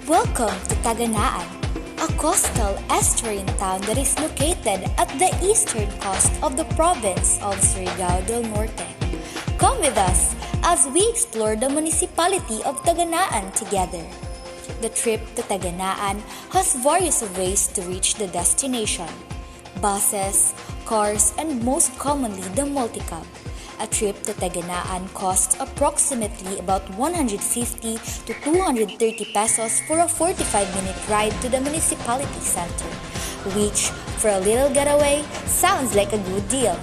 Welcome to Taganaan, a coastal estuarine town that is located at the eastern coast of the province of Surigao del Norte. Come with us as we explore the municipality of Taganaan together. The trip to Taganaan has various ways to reach the destination: buses, cars, and most commonly the multicab. A trip to Taganaan costs approximately about 150 to 230 pesos for a 45-minute ride to the municipality center, which, for a little getaway, sounds like a good deal.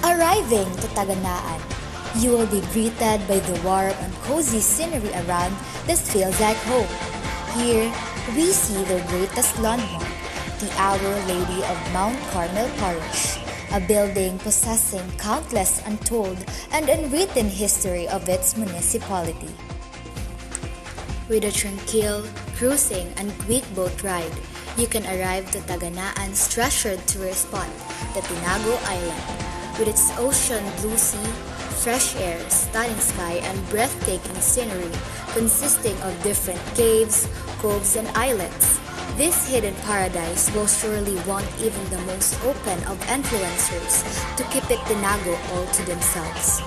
Arriving to Taganaan, you will be greeted by the warm and cozy scenery around that feels like home. Here, we see the greatest landmark, the Our Lady of Mount Carmel Parish, a building possessing countless untold and unwritten history of its municipality. With a tranquil, cruising, and quick boat ride, you can arrive to Taganaan's treasured tourist spot, the Tinago Island. With its ocean blue sea, fresh air, stunning sky, and breathtaking scenery consisting of different caves, coves, and islets, this hidden paradise will surely want even the most open of influencers to keep it Tinago all to themselves.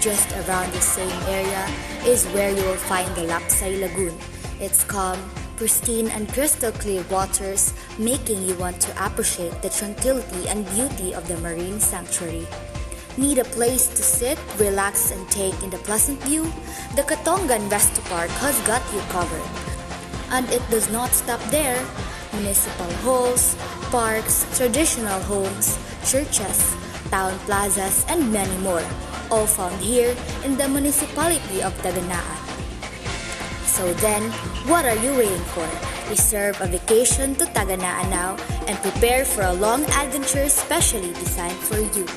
Just around the same area is where you will find the Lapsay Lagoon. Its calm, pristine, and crystal clear waters making you want to appreciate the tranquility and beauty of the marine sanctuary. Need a place to sit, relax, and take in the pleasant view? The Katongan Resto Park has got you covered. And it does not stop there. Municipal halls, parks, traditional homes, churches, town plazas, and many more, all found here in the municipality of Taganaan. So then, what are you waiting for? Reserve a vacation to Taganaan now and prepare for a long adventure specially designed for you.